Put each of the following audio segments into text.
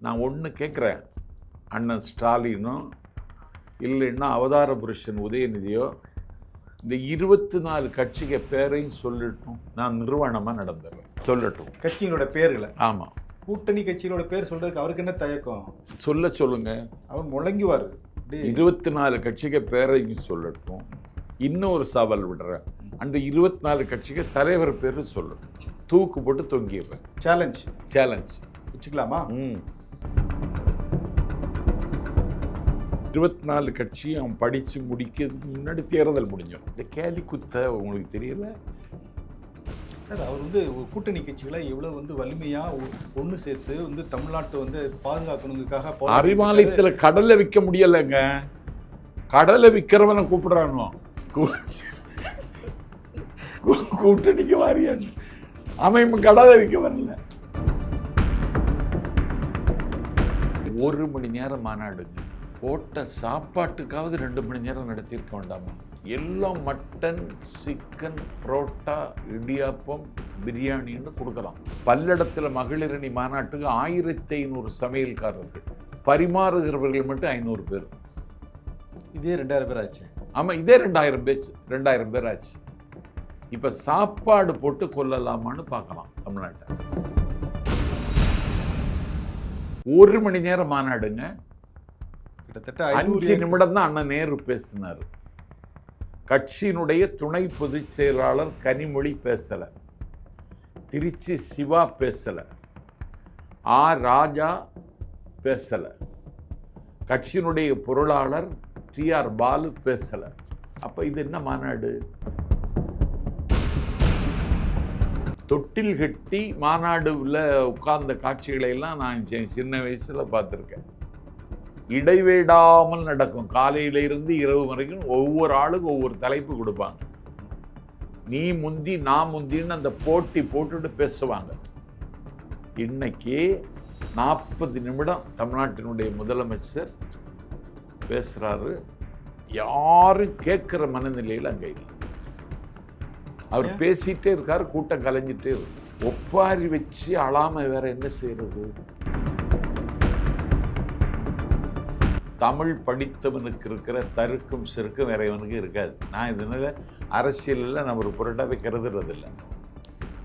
நான் ஒன்று கேட்குறேன், அண்ணன் ஸ்டாலினோ இல்லைன்னா அவதார புருஷன் உதயநிதியோ இந்த 24 கட்சிக பேரையும் சொல்லட்டும், நான் நிறுவனமாக நடந்துடுறேன். சொல்லட்டும் கட்சிகளோட பேர்களை. ஆமாம், கூட்டணி கட்சிகளோட பேர் சொல்றதுக்கு அவருக்கு என்ன தயக்கம்? சொல்லுங்க. அவர் முழங்குவார். 24 கட்சிக பேரையும் சொல்லட்டும். இன்னொரு சவால் விடுறேன், அந்த 24 கட்சிக்கு தலைவர் பேரு சொல்லட்டும். தூக்கு போட்டு தொங்கிடுறேன். சேலஞ்ச் வச்சுக்கலாமா? 24 கட்சி அவன் படித்து முடிக்கிறதுக்கு முன்னாடி தேர்தல் முடிஞ்சோம். இந்த கேலி குத்த உங்களுக்கு தெரியல சார்? அவர் கூட்டணி கட்சிகளை எவ்வளவு வலிமையா ஒன்று சேர்த்து தமிழ்நாட்டை பாதுகாக்கணுங்கிறதுக்காக அறிவாலயத்தில் கடலை விற்க முடியலைங்க. கடலை விற்கிறவனை கூப்பிடுறானோ கூட்டணிக்கு வாரியான், அவன் கடலை விற்க வரல. 1 மணி நேரம் மாநாடுங்க. போட்ட சாப்பாட்டுக்காவது 2 மணி நேரம் நடத்தியிருக்க வேண்டாமா? எல்லாம் மட்டன், சிக்கன், புரோட்டா, இடியாப்பம், பிரியாணின்னு கொடுக்கலாம். பல்லடத்தில் மகளிரணி மாநாட்டுக்கு 1500 சமையல்காரர்கள், பரிமாறுகிறவர்கள் மட்டும் 500 பேர். இதே 2000 பேர் ஆச்சு. ஆமாம், இதே 2000 பேர் ஆச்சு. இப்போ சாப்பாடு போட்டு கொல்லலாமான்னு பார்க்கலாம் தமிழ்நாட்டை. 1 மணி நேரம் மாநாடுங்க. கிட்டத்தட்ட 5 நிமிடம் தான் அண்ணன் நேரு பேசினார். கட்சியினுடைய துணை பொதுச் செயலாளர் கனிமொழி பேசலை, திருச்சி சிவா பேசலை, ராஜா பேசலை, கட்சியினுடைய பொருளாளர் TR பாலு பேசலை. அப்போ இது என்ன மாநாடு? தொட்டில் கட்டி மாநாடுல உட்கார்ந்த காட்சிகளை எல்லாம் நான் சின்ன வயசில் பார்த்துருக்கேன். இடைவிடாமல் நடக்கும். காலையில இருந்து இரவு வரைக்கும் ஒவ்வொரு ஆளுக்கும் ஒவ்வொரு தலைப்பு கொடுப்பாங்க. நீ முந்தி நான் முந்தின்னு அந்த போட்டி போட்டுட்டு பேசுவாங்க. இன்னைக்கு 40 நிமிடம் தமிழ்நாட்டினுடைய முதலமைச்சர் பேசுறாரு. யாரும் கேட்குற மனநிலையில் அங்கே இல்லை. அவர் பேசிட்டே இருக்காரு, கூட்டம் கலைஞ்சிட்டே இருக்கு. ஒப்பாரி வச்சு அழாம வேற என்ன செய்யறது? தமிழ் படித்தவனுக்கு இருக்கிற தருக்கும் செருக்கும் வேற இவனுக்கு இருக்காது. நான் இதனால அரசியலில் நம்ம ஒரு புரட்டாவை கருதுறது இல்லை.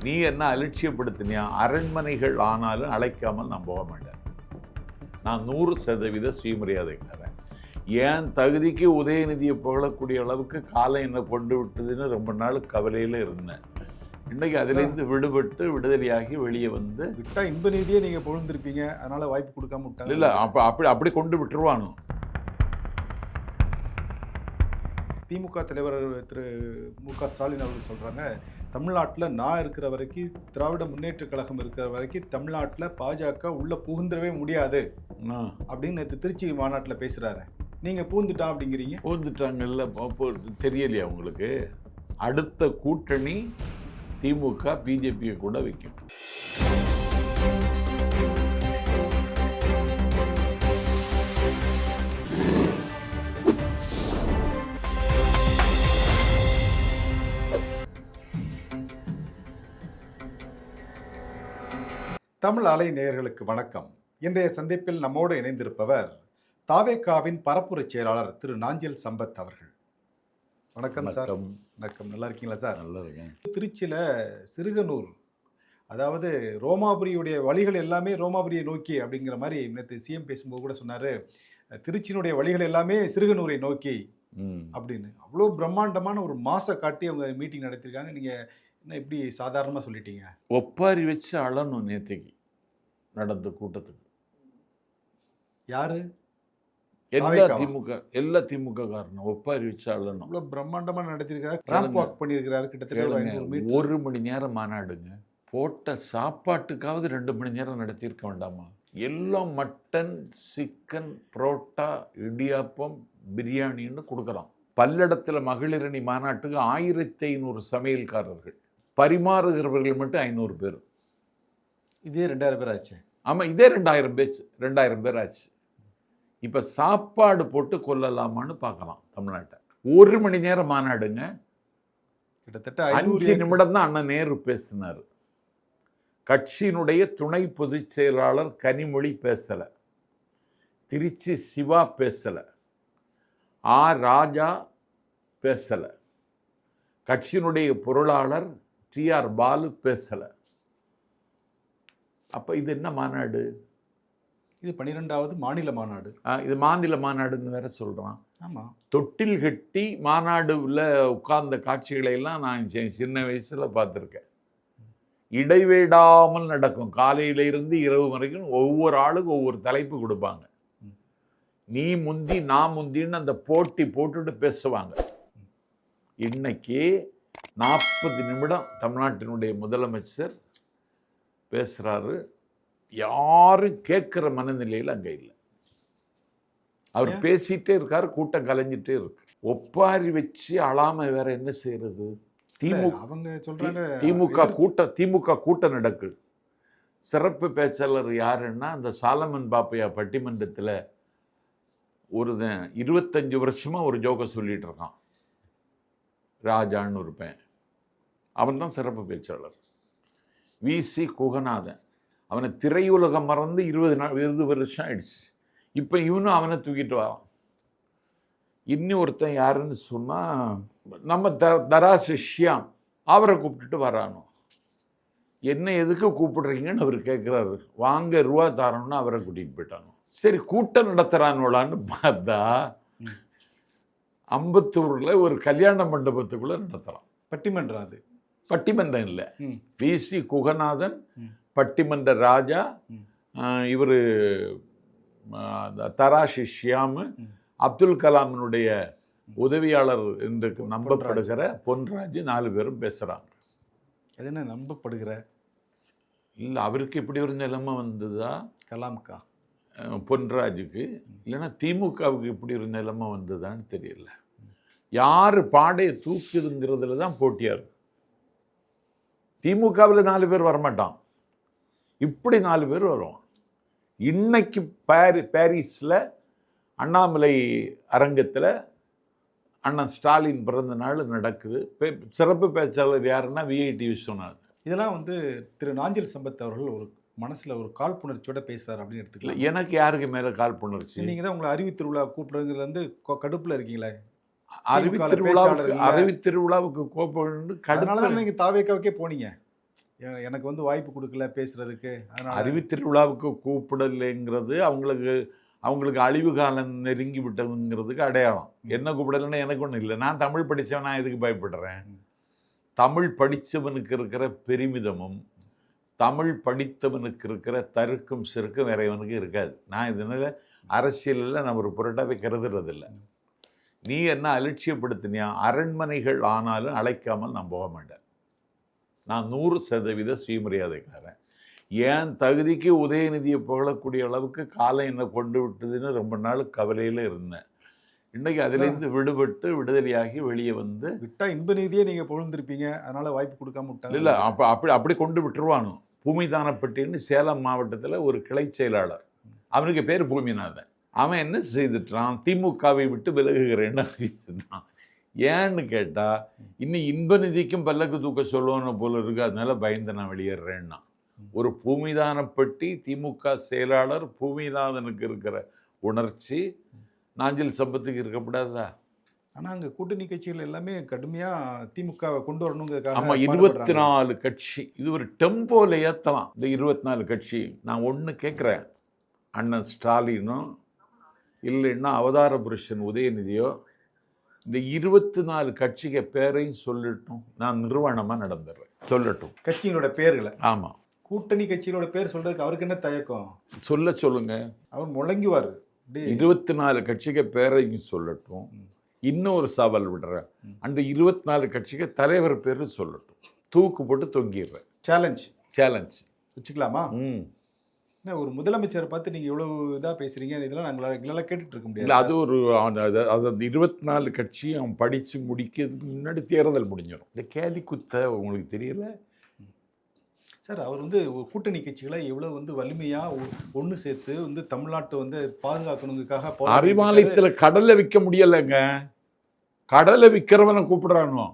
நீ என்ன அலட்சியப்படுத்தினியா? அரண்மனைகள் ஆனாலும் அழைக்காமல் நான் போக மாட்டேன். நான் 100% சுயமரியாதைக்காரன். என் தகுதிக்கு உதயநிதியை புகழக்கூடிய அளவுக்கு காலம் என்னை கொண்டு விட்டதுன்னு ரொம்ப நாள் கவலையில் இருந்தேன். இன்னைக்கு அதிலிருந்து விடுபட்டு விடுதலையாகி வெளியே வந்து விட்டா இன்ப நீதியே நீங்கள் புகழ்ந்திருப்பீங்க, அதனால வாய்ப்பு கொடுக்காம விட்டாங்க. இல்லை, அப்படி கொண்டு விட்டுருவானு. திமுக தலைவர் திரு மு.க. ஸ்டாலின் அவர்கள் சொல்கிறாங்க, தமிழ்நாட்டில் நான் இருக்கிற வரைக்கும், திராவிட முன்னேற்ற கழகம் இருக்கிற வரைக்கும் தமிழ்நாட்டில் பாஜக உள்ள புகுந்துடவே முடியாது அப்படின்னு நேற்று திருச்சி மாநாட்டில் பேசுகிறாரு. நீங்கள் பூந்துட்டான் அப்படிங்கிறீங்க. பூந்துட்டாங்கல்ல, தெரியலையா உங்களுக்கு? அடுத்த கூட்டணி திமுக பிஜேபியை கூட வைக்கும். தமிழ் அலை நேயர்களுக்கு வணக்கம். இன்றைய சந்திப்பில் நம்மோடு இணைந்திருப்பவர் தாவேகாவின் பரப்புரை செயலாளர் திரு நாஞ்சில் சம்பத் அவர்கள். வணக்கம் சார். வணக்கம். நல்லா இருக்கீங்களா சார்? நல்லா இருக்கேன். திருச்சியில் சிறுகனூர், அதாவது ரோமாபுரியுடைய வழிகள் எல்லாமே ரோமாபுரியை நோக்கி அப்படிங்கிற மாதிரி நேற்று சிஎம் பேசும்போது கூட சொன்னார். திருச்சியினுடைய வழிகள் எல்லாமே சிறுகனூரை நோக்கி அப்படின்னு அவ்வளோ பிரம்மாண்டமான ஒரு மாசை காட்டி அவங்க மீட்டிங் நடத்திருக்காங்க. நீங்கள் என்ன இப்படி சாதாரணமாக சொல்லிட்டீங்க? ஒப்பாரி வச்சு அழணும். நேற்றுக்கு நடந்த கூட்டத்துக்கு யாரு? எல்லா திமுக காரணம் ஒப்பாரி வச்சு அழணும். அவ்வளோ பிரம்மாண்டமாக நடத்திருக்காரு. ட்ராம்ப் வாக் பண்ணியிருக்கிறாரு. கிட்டத்தட்ட 1 மணி நேரம் மாநாடுங்க. போட்ட சாப்பாட்டுக்காவது 2 மணி நேரம் நடத்தியிருக்க வேண்டாமா? எல்லாம் மட்டன், சிக்கன், புரோட்டா, இடியாப்பம், பிரியாணின்னு கொடுக்கலாம். பல்லடத்தில் மகளிரணி மாநாட்டுக்கு 1500 சமையல்காரர்கள், பரிமாறுகிறவர்கள் மட்டும் 500 பேர். இதே 2000 பேர் ஆச்சு. ஆமாம், இதே 2000 பேர் ஆச்சு. இப்போ சாப்பாடு போட்டு கொல்லலாமான்னு பார்க்கலாம் தமிழ்நாட்டை. 1 மணி நேரம் மாநாடுங்க. கிட்டத்தட்ட 5 நிமிடம் தான் அண்ணன் நேரு பேசினார். கட்சியினுடைய துணை பொதுச் செயலாளர் கனிமொழி பேசலை, திருச்சி சிவா பேசலை, ராஜா பேசலை, கட்சியினுடைய பொருளாளர் TR பாலு பேசலை. அப்போ இது என்ன மாநாடு? இது 12வது மாநில மாநாடு. இது மாநில மாநாடுன்னு வேற சொல்கிறான். ஆமாம், தொட்டில் கட்டி மாநாடுல உட்கார்ந்த காட்சிகளை எல்லாம் நான் சின்ன வயசில் பார்த்துருக்கேன். இடைவிடாமல் நடக்கும். காலையில இருந்து இரவு வரைக்கும் ஒவ்வொரு ஆளுக்கும் ஒவ்வொரு தலைப்பு கொடுப்பாங்க. நீ முந்தி நான் முந்தின்னு அந்த போட்டி போட்டுட்டு பேசுவாங்க. இன்னைக்கு 40 நிமிடம் தமிழ்நாட்டினுடைய முதலமைச்சர் பேசுகிறாரு. யாரும் கேட்குற மனநிலையில் அங்கே இல்லை. அவர் பேசிகிட்டே இருக்கார், கூட்டம் கலைஞ்சிட்டே இருக்கு. ஒப்பாரி வச்சு அழாம வேற என்ன செய்யறது? அவங்க சொல்றாங்க திமுக கூட்டம் நடக்கு. சிறப்பு பேச்சாளர் யாருன்னா அந்த சாலமன் பாப்பையா பட்டிமன்றத்தில் ஒரு 25 வருஷமா ஒரு ஜோக்க சொல்லிட்டு இருக்கான். ராஜான்னு இருப்பேன், அவன் தான் சிறப்பு பேச்சாளர். VC குகநாதன், அவனை திரையுலகம் மறந்து 20 வருஷம் ஆயிடுச்சு. இப்போ இவனும் அவனை தூக்கிட்டு வரான். இன்னும் ஒருத்தன் யாருன்னு சொன்னால் நம்ம தராசு ஷியாம், அவரை கூப்பிட்டுட்டு வரானோ. என்ன எதுக்கு கூப்பிடுறீங்கன்னு அவர் கேட்குறாரு. வாங்க ரூபா தரணும்னு அவரை கூட்டிகிட்டு போயிட்டானோ. சரி கூட்டம் நடத்துகிறானோலான்னு பார்த்தா அம்பத்தூரில் ஒரு கல்யாண மண்டபத்துக்குள்ளே நடத்துகிறான் பட்டிமன்றம். அது பட்டிமன்றம் இல்லை, VC குகநாதன், பட்டிமன்ற ராஜா, இவர் தராஷி ஷியாமு, அப்துல் கலாமினுடைய உதவியாளர் என்று நம்பப்படுகிற பொன்ராஜ், 4 பேரும் பேசுகிறாங்க. அது என்ன நம்பப்படுகிற? இல்லை, அவருக்கு இப்படி ஒரு நிலைமை வந்ததா கலாம்கா பொன்ராஜுக்கு, இல்லைன்னா திமுகவுக்கு இப்படி ஒரு நிலைமை வந்ததான்னு தெரியல. யார் பாடையை தூக்குதுங்கிறதுல தான் போட்டியாக இருக்கு. திமுகவில் 4 பேர் வரமாட்டான், இப்படி 4 பேர் வருவான். இன்னைக்கு பாரிஸில் அண்ணாமலை அரங்கத்தில் அண்ணன் ஸ்டாலின் பிறந்த நாள் நடக்குது. சிறப்பு பேச்சாளர் யாருன்னா VIT விஸ்வநாத். இதெல்லாம் வந்து திரு நாஞ்சில் சம்பத் அவர்கள் ஒரு மனசில் ஒரு காழ்ப்புணர்ச்சியோட பேசுகிறார் அப்படின்னு எடுத்துக்கல. எனக்கு யாருக்கு மேலே காழ்ப்புணர்ச்சி? நீங்கள் தான் உங்களை அறிவித்திருவிழா கூப்பிடுறதுல வந்து கடுப்பில் இருக்கீங்களே. அறிவித்திருவிழாவுக்கு கோப்பம் அதனால நீங்கள் தாவேக்காவுக்கே போனீங்க. எனக்கு வந்து வாய்ப்பு கொடுக்கல பேசுறதுக்கு. அதனால் அறிவித்திருவிழாவுக்கு கூப்பிடலைங்கிறது அவங்களுக்கு அழிவு காலம் நெருங்கி விட்டதுங்கிறதுக்கு அடையாளம். என்ன கூப்பிடலைன்னா எனக்கு ஒன்றும் இல்லை. நான் தமிழ் படித்தவன், நான் எதுக்கு பயப்படுறேன்? தமிழ் படித்தவனுக்கு இருக்கிற பெருமிதமும் தமிழ் படித்தவனுக்கு இருக்கிற தருக்கும் செருக்கும் வேறையவனுக்கு இருக்காது. நான் இதனால் அரசியலில் நான் ஒரு பொருட்டாவே கருதுறதில்லை. நீ என்ன அலட்சியப்படுத்தினியா? அரண்மனைகள் ஆனாலும் அழைக்காமல் நான் போக மாட்டேன். நான் 100% சுயமரியாதைக்காரன். ஏன் தகுதிக்கு உதயநிதியை புகழக்கூடிய அளவுக்கு காலம் என்னை கொண்டு விட்டதுன்னு ரொம்ப நாள் கவலையில் இருந்தேன். இன்றைக்கி அதிலேருந்து விடுபட்டு விடுதலையாகி வெளியே வந்து விட்டா இன்ப நீதியே நீங்கள் புகழ்ந்துருப்பீங்க, அதனால் வாய்ப்பு கொடுக்காம விட்டாங்க. இல்லை, அப்படி கொண்டு விட்டுருவானோ. பூமிதானப்பட்டின்னு சேலம் மாவட்டத்தில் ஒரு கிளை செயலாளர், அவனுக்கு பேர் பூமிநாதன். அவன் என்ன செய்துட்டான்? திமுகவை விட்டு விலகுகிறேன்னு அறிவிச்சுட்டான். ஏன்னு கேட்டால் இன்னும் இன்ப நிதிக்கும் பல்லக்கு தூக்க சொல்லுவோன்னு போல இருக்கு, அதனால பயந்து நான் வெளியேறேன்னா. ஒரு பூமிதானப்பட்டி திமுக செயலாளர் பூமிநாதனுக்கு இருக்கிற உணர்ச்சி நாஞ்சில் சம்பத்துக்கு இருக்கக்கூடாதா? ஆனால் அங்கே கூட்டணி கட்சிகள் எல்லாமே கடுமையாக திமுகவை கொண்டு வரணுங்கிறதுக்காக. ஆமாம், 24 கட்சி. இது ஒரு டெம்போவில் ஏற்றலாம் இந்த 24 கட்சி. நான் ஒன்று கேட்குறேன், அண்ணன் ஸ்டாலினோ இல்லைன்னா அவதார புருஷன் உதயநிதியோ இந்த 24 கட்சிக்கு பேரையும் சொல்லட்டும், நான் நிறுவனமாக நடந்துடுறேன். சொல்லட்டும் கட்சிகளோட பேர்களை. ஆமாம், கூட்டணி கட்சிகளோட பேர் சொல்றதுக்கு அவருக்கு என்ன தயக்கம்? சொல்லுங்க. அவர் முழங்குவார். 24 கட்சிக்கு பேரையும் சொல்லட்டும். இன்னொரு சவால் விடுறேன், அந்த 24 கட்சிக்கு தலைவர் பேர் சொல்லட்டும். தூக்கு போட்டு தொங்கிடுறேன். சேலஞ்ச் வச்சுக்கலாமா? என்ன ஒரு முதலமைச்சரை பார்த்து நீங்கள் இவ்வளோ இதாக பேசுகிறீங்க, இதெல்லாம் எங்களால் கேட்டுட்டு இருக்க முடியாது. அது ஒரு அந்த 24 கட்சி அவன் படித்து முடிக்கிறதுக்கு முன்னாடி தேர்தல் முடிஞ்சிடும். இந்த கேலி குத்த உங்களுக்கு தெரியல சார்? அவர் வந்து கூட்டணி கட்சிகளை எவ்வளோ வந்து வலிமையாக ஒன்று சேர்த்து வந்து தமிழ்நாட்டை வந்து பாதுகாக்கணுங்கிறதுக்காக அறிவாலயத்தில் கடலை விற்க முடியலைங்க. கடலை விற்கிறவனை கூப்பிடுறானோ.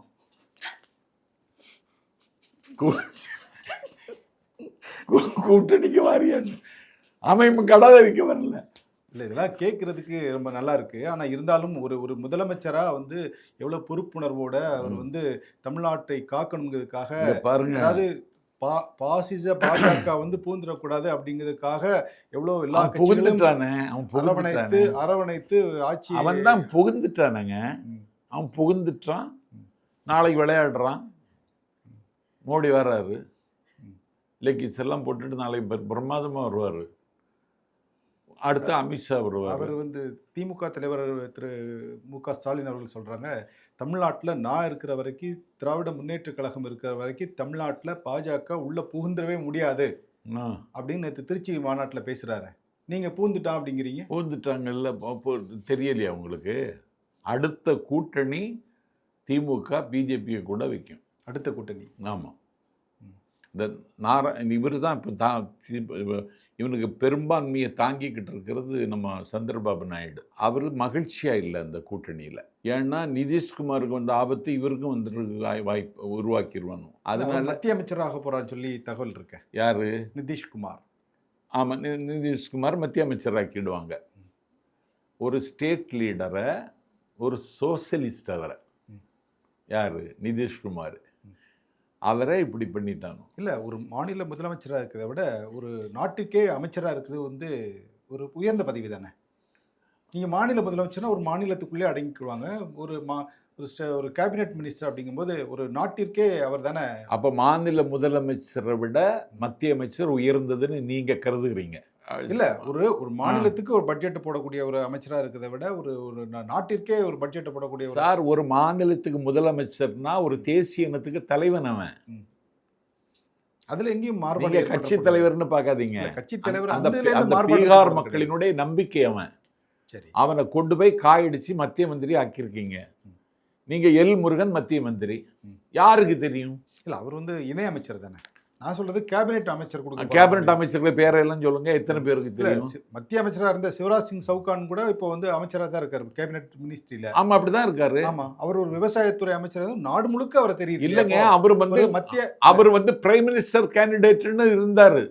கூட்டணிக்கு வாரியான்னு அவன் கடை வைக்க வரல. இல்லை, இதெல்லாம் கேட்கறதுக்கு ரொம்ப நல்லா இருக்கு. ஆனால் இருந்தாலும் ஒரு ஒரு முதலமைச்சராக வந்து எவ்வளோ பொறுப்புணர்வோட அவர் வந்து தமிழ்நாட்டை காக்கணுங்கிறதுக்காக, பாருங்க, அதாவது பாசிச பாஜக வந்து பூந்துடக்கூடாது அப்படிங்கிறதுக்காக எவ்வளோ எல்லா கட்சிகளும் அரவணைத்து அரவணைத்து ஆட்சி அவன் தான் புகுந்துட்டானுங்க. அவன் புகுந்துட்டான். நாளைக்கு விளையாடுறான். மோடி வர்றாரு, லெக்கிஸ் எல்லாம் போட்டுட்டு நாளைக்கு பிரமாதமாக வருவார். அடுத்து அமித்ஷா வருவார். அவர் வந்து திமுக தலைவர் திரு மு.க. ஸ்டாலின் அவர்கள் சொல்கிறாங்க, தமிழ்நாட்டில் நான் இருக்கிற வரைக்கும், திராவிட முன்னேற்ற கழகம் இருக்கிற வரைக்கும் தமிழ்நாட்டில் பாஜக உள்ளே புகுந்துடவே முடியாது அப்படின்னு நேற்று திருச்சி மாநாட்டில் பேசுகிறாரு. நீங்கள் பூந்துட்டான் அப்படிங்கிறீங்க. பூந்துட்டாங்கல்ல, தெரியலையா உங்களுக்கு? அடுத்த கூட்டணி திமுக பிஜேபியை கூட வைக்கும். அடுத்த கூட்டணி. ஆமாம். இந்த இவர் தான் இப்போ இவனுக்கு பெரும்பான்மையை தாங்கிக்கிட்டு இருக்கிறது நம்ம சந்திரபாபு நாயுடு. அவர் மகிழ்ச்சியாக இல்லை அந்த கூட்டணியில். ஏன்னா நிதிஷ்குமாருக்கு வந்த ஆபத்து இவருக்கும் வந்துட்டு வாய்ப்பு உருவாக்கிடுவானு. அதனால மத்திய அமைச்சராக போகிறான்னு சொல்லி தகவல் இருக்கு. யார்? நிதிஷ்குமார். ஆமாம், நிதிஷ்குமார் மத்திய அமைச்சராக்கிடுவாங்க. ஒரு ஸ்டேட் லீடரை, ஒரு சோசியலிஸ்ட் அவரை. யார்? நிதிஷ்குமார். அவரை இப்படி பண்ணிட்டானோ. இல்லை, ஒரு மாநில முதலமைச்சராக இருக்கிறத விட ஒரு நாட்டுக்கே அமைச்சராக இருக்கிறது வந்து ஒரு உயர்ந்த பதவி தானே. நீங்கள் மாநில முதலமைச்சர்னா ஒரு மாநிலத்துக்குள்ளே அடங்கிக்குவாங்க. ஒரு கேபினெட் மினிஸ்டர் அப்படிங்கும்போது ஒரு நாட்டிற்கே அவர் தானே. அப்போ மாநில முதலமைச்சரை விட மத்திய அமைச்சர் உயர்ந்ததுன்னு நீங்கள் கருதுகிறீங்க? இல்லை, ஒரு மாநிலத்துக்கு ஒரு பட்ஜெட் போடக்கூடிய ஒரு அமைச்சராக இருக்கிறத விட ஒரு நாட்டிற்கே ஒரு பட்ஜெட்டை போடக்கூடிய. சார், ஒரு மாநிலத்துக்கு முதலமைச்சர்னா ஒரு தேசிய இனத்துக்கு தலைவன் அவன். அதுல எங்கேயும் மாறுபாடு. கட்சி தலைவர்னு பார்க்காதீங்க. கட்சி தலைவர் அந்த பீகார் மக்களினுடைய நம்பிக்கை அவன். சரி, அவனை கொண்டு போய் காயடிச்சு மத்திய மந்திரி ஆக்கியிருக்கீங்க. நீங்க எல் முருகன் மத்திய மந்திரி, யாருக்கு தெரியும்? இல்லை, அவர் வந்து இணை அமைச்சர் தானே. நான் சொல்றது கேபினெட் அமைச்சர் கொடுக்க. கேபினெட் அமைச்சர்கள் பேரெல்லாம் சொல்லுங்க, எத்தனை பேருக்கு தெரியும்? மத்திய அமைச்சராக இருந்த சிவராஜ் சிங் சவுகான் கூட இப்போ வந்து அமைச்சராக தான் இருக்காரு கேபினெட் மினிஸ்ட்ரியில. ஆமா, அப்படிதான் இருக்காரு. ஆமா, அவர் ஒரு விவசாயத்துறை அமைச்சர். நாடு முழுக்க அவரை தெரியுது. இல்லைங்க, அவர் வந்து பிரைம் மினிஸ்டர் கேண்டிடேட்னு இருந்தாரு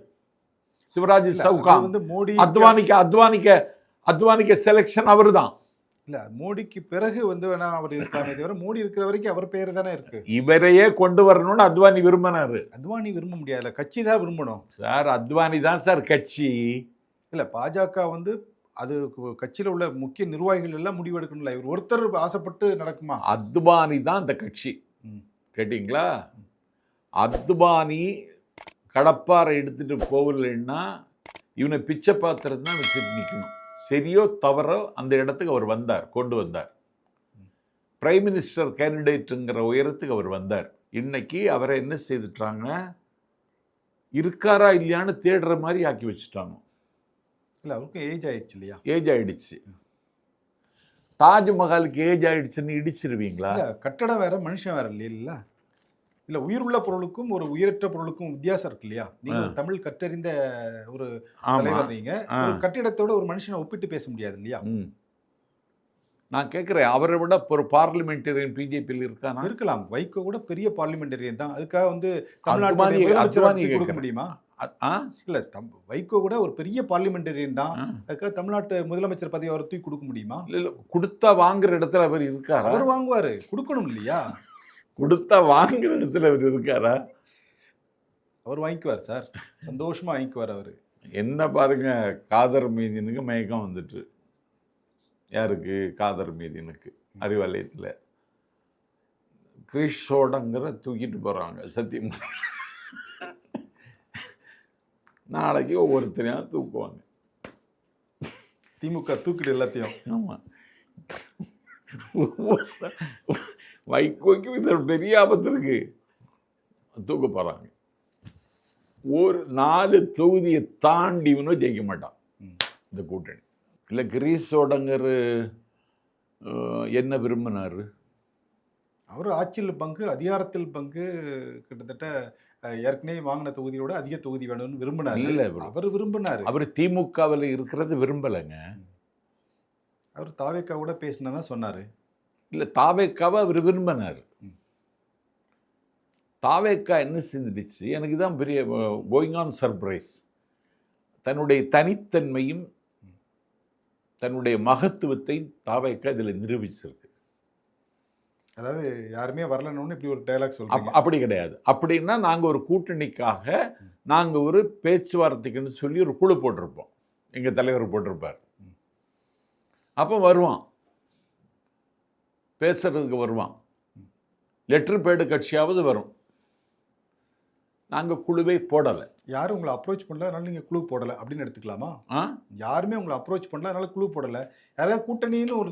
சிவராஜ் சவுகான். வந்து மோடி அத்வானிக்க செலெக்ஷன் அவரு தான். இல்ல, மோடிக்கு பிறகு வந்து வேணா அவர் இருக்காமே தவிர, மோடி இருக்கிற வரைக்கும் அவர் பேர் தானே இருக்கு. இவரையே கொண்டு வரணும்னு அத்வானி விரும்பினாரு. அத்வானி விரும்ப முடியாது, கட்சி தான் விரும்பணும் சார். அத்வானி தான் சார் கட்சி. இல்ல, பாஜக வந்து அது கட்சியில் உள்ள முக்கிய நிர்வாகிகள் எல்லாம் முடிவெடுக்கணும்ல. இவர் ஒருத்தர் ஆசைப்பட்டு நடக்குமா? அத்வானி தான் அந்த கட்சி. கேட்டீங்களா? அத்வானி கடப்பாறை எடுத்துட்டு போகலைன்னா இவனை பிச்சை பாத்திரம் தான் வச்சுட்டு நிற்கணும். சரியோ தவறோ அந்த இடத்துக்கு அவர் வந்தார், கொண்டு வந்தார். பிரைம் மினிஸ்டர் கேண்டிடேட்டுங்கிற உயரத்துக்கு அவர் வந்தார். இன்னைக்கு அவரை என்ன செய்துட்டாங்க, இருக்காரா இல்லையான்னு தேடுற மாதிரி ஆக்கி வச்சுட்டாங்க. இல்லை, அவருக்கும் ஏஜ் ஆயிடுச்சு இல்லையா? ஏஜ் ஆயிடுச்சு. தாஜ்மஹாலுக்கு ஏஜ் ஆயிடுச்சுன்னு இடிச்சிருவீங்களா? கட்டடம் வேற, மனுஷன் வேற இல்லையா? இல்லை, உயிருள்ள பொருளுக்கும் ஒரு உயிரற்ற பொருளுக்கும் வித்தியாசம் இருக்கு இல்லையா? நீங்க தமிழ் கற்றறிந்த ஒரு தலைவர். நீங்க ஒரு கட்டிடத்தோட ஒரு மனுஷனை ஒப்பிட்டு பேச முடியாது இல்லையா? நான் கேட்குறேன், அவரை விட ஒரு பார்லிமெண்டரியன் பிஜேபியில் இருக்கானா? இருக்கலாம். வைகோ கூட பெரிய பார்லிமெண்டரியன் தான். அதுக்காக வந்து தமிழ்நாட்டு கொடுக்க முடியுமா? இல்ல, வைகோ கூட ஒரு பெரிய பார்லிமெண்டரியன் தான். அதுக்காக தமிழ்நாட்டு முதலமைச்சர் பதவி அவர் தூக்கி கொடுக்க முடியுமா? இல்ல, கொடுத்தா வாங்குற இடத்துல அவர் இருக்காரா? அவர் வாங்குவாரு, கொடுக்கணும் இல்லையா? கொடுத்தா வாங்குற இடத்துல அவர் இருக்காரா? அவர் வாங்கிக்குவார் சார், சந்தோஷமா வாங்கிக்குவார் அவர். என்ன பாருங்க, காதர் மீதினுக்கு மயக்கம் வந்துட்டு. யாருக்கு? காதர் மீதினுக்கு. அறிவாலயத்தில் கிறிஷோடங்கிற தூக்கிட்டு போகிறாங்க சத்தியம். நாளைக்கு ஒவ்வொருத்தரையும் தூக்குவாங்க. திமுக தூக்கிடு எல்லாத்தையும். ஆமாம், வைகோக்கு இந்த பெரிய ஆபத்து இருக்கு, தூக்க போகிறாங்க. ஒரு 4 தொகுதியை தாண்டி இவனும் ஜெயிக்க மாட்டான் இந்த கூட்டணி. இல்லை, கிரீஷோடங்கிற என்ன விரும்பினார்? அவர் ஆட்சியில் பங்கு, அதிகாரத்தில் பங்கு, கிட்டத்தட்ட ஏற்கனவே வாங்கின தொகுதியோட அதிக தொகுதி வேணும்னு விரும்பினார். இல்லை, அவர் விரும்பினார். அவர் திமுகவில் இருக்கிறது விரும்பலைங்க. அவர் தாவேக்கா கூட பேசினதான் சொன்னார். இல்லை, தாவேக்காவை அவர் விரும்பினார். தாவேக்கா என்ன செஞ்சிடுச்சு, எனக்கு தான் பெரிய கோயிங் ஆன் சர்ப்ரைஸ். தன்னுடைய தனித்தன்மையும் தன்னுடைய மகத்துவத்தை தாவேக்கா இதில் நிரூபிச்சிருக்கு. அதாவது யாருமே வரலன்னு இப்படி ஒரு டயலாக் சொல்றீங்க. அப்படி கிடையாது. அப்படின்னா நாங்கள் ஒரு கூட்டணிக்காக நாங்கள் ஒரு பேச்சுவார்த்தைக்குன்னு சொல்லி ஒரு குழு போட்டிருப்போம். எங்கள் தலைவர் போட்டிருப்பார். அப்போ வருவான், பேசுறதுக்கு வருவான். லெட்டர் பேடு கட்சியாவது வரும். நாங்கள் குழுவை போடலை. யாரும் உங்களை அப்ரோச் பண்ணல, அதனால நீங்கள் குழு போடலை அப்படின்னு எடுத்துக்கலாமா? யாருமே உங்களை அப்ரோச் பண்ணல, அதனால குழு போடலை. யாராவது கூட்டணின்னு ஒரு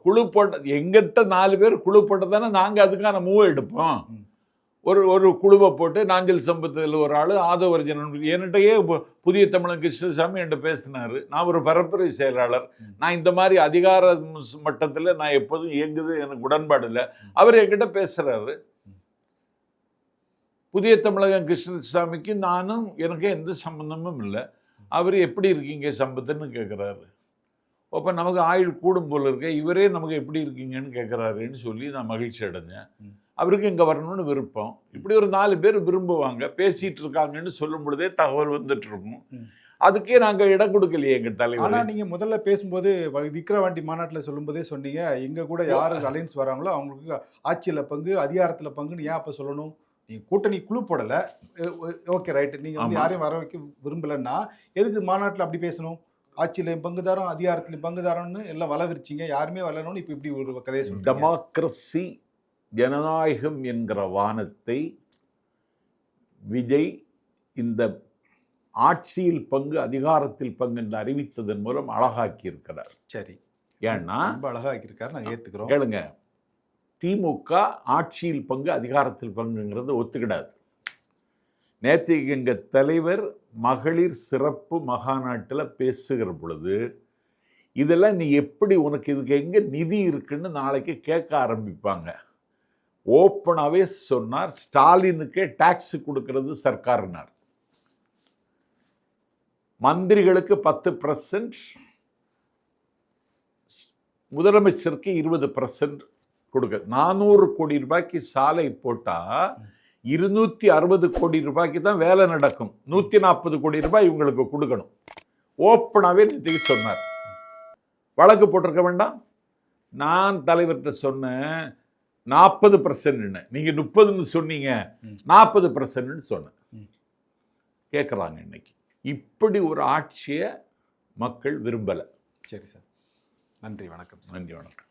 குழு போட்ட எங்கிட்ட 4 பேர் குழு போட்டதானே நாங்கள் அதுக்கான மூவ் எடுப்போம். ஒரு குழுவை போட்டு நாஞ்சல் சம்பத்தில் ஒரு ஆள், ஆதவர்ஜனன், என்கிட்டயே புதிய தமிழன் கிருஷ்ணசாமி என்கிட்ட பேசினார். நான் ஒரு பரப்புரை செயலாளர், நான் இந்த மாதிரி அதிகார மட்டத்தில் நான் எப்போதும் இயங்குது எனக்கு உடன்பாடு இல்லை. அவர் என்கிட்ட பேசுகிறாரு. புதிய தமிழகம் கிருஷ்ணசாமிக்கு நானும் எனக்கு எந்த சம்பந்தமும் இல்லை. அவர் எப்படி இருக்கீங்க சம்பத்துன்னு கேட்குறாரு. அப்போ நமக்கு ஆயுள் கூடும் போல் இருக்க, இவரே நமக்கு எப்படி இருக்கீங்கன்னு கேட்குறாருன்னு சொல்லி நான் மகிழ்ச்சி அடைஞ்சேன். அவருக்கு இங்கே வரணும்னு விருப்பம். இப்படி ஒரு 4 பேர் விரும்புவாங்க, பேசிகிட்டு இருக்காங்கன்னு சொல்லும் பொழுதே தகவல் வந்துட்டு இருக்கும். அதுக்கே நாங்கள் இடம் கொடுக்கலையே எங்கள் தலைவர். ஆனால் நீங்கள் முதல்ல பேசும்போது விக்கிரவாண்டி மாநாட்டில் சொல்லும்போதே சொன்னீங்க, எங்கள் கூட யார் அலைன்ஸ் வராங்களோ அவங்களுக்கு ஆட்சியில் பங்கு, அதிகாரத்தில் பங்குன்னு ஏன் அப்போ சொல்லணும்? நீங்கள் கூட்டணி குழு போடலை, ஓகே ரைட்டு, நீங்கள் வந்து யாரையும் வர வைக்க விரும்பலைன்னா எதுக்கு மாநாட்டில் அப்படி பேசணும்? ஆட்சியிலையும் பங்குதாரம், அதிகாரத்திலையும் பங்குதாரம்னு எல்லாம் வளவிருச்சிங்க, யாருமே வரலன்னு இப்போ இப்படி ஒரு கதையை சொல்லுங்கள். டெமோக்ரஸி, ஜனநாயகம் என்கிற வானத்தை விஜய் இந்த ஆட்சியில் பங்கு, அதிகாரத்தில் பங்கு என்று அறிவித்ததன் மூலம் அழகாக்கி இருக்கிறார். சரி, ஏன்னா ரொம்ப அழகாக்கி இருக்காரு, நாங்கள் ஏற்றுக்கிறோம். கேளுங்க, திமுக ஆட்சியில் பங்கு, அதிகாரத்தில் பங்குங்கிறது ஒத்துக்கிடாது. நேற்று எங்கள் தலைவர் மகளிர் சிறப்பு மகாநாட்டில் பேசுகிற பொழுது இதெல்லாம் நீ எப்படி, உனக்கு இதுக்கு எங்கே நிதி இருக்குன்னு நாளைக்கு கேட்க ஆரம்பிப்பாங்க. ஓப்பனாகவே சொன்னார், ஸ்டாலினுக்கே டாக்ஸ் கொடுக்கறது சர்க்கார்னார். மந்திரிகளுக்கு 10%, முதலமைச்சருக்கு 20% கொடுக்க. 400 கோடி ரூபாய்க்கு சாலை போட்டால் 260 கோடி ரூபாய்க்கு தான் வேலை நடக்கும். 140 கோடி ரூபாய் இவங்களுக்கு கொடுக்கணும். ஓப்பனாகவே நேற்றுக்கு சொன்னார். வழக்கு போட்டிருக்க வேண்டாம். நான் தலைவர்கிட்ட சொன்னேன் 40%, நீங்கள் 30ன்னு சொன்னீங்க, 40%ன்னு சொன்னேன். கேட்குறாங்க இன்னைக்கு. இப்படி ஒரு ஆட்சியை மக்கள் விரும்பலை. சரி சார், நன்றி, வணக்கம். நன்றி, வணக்கம்.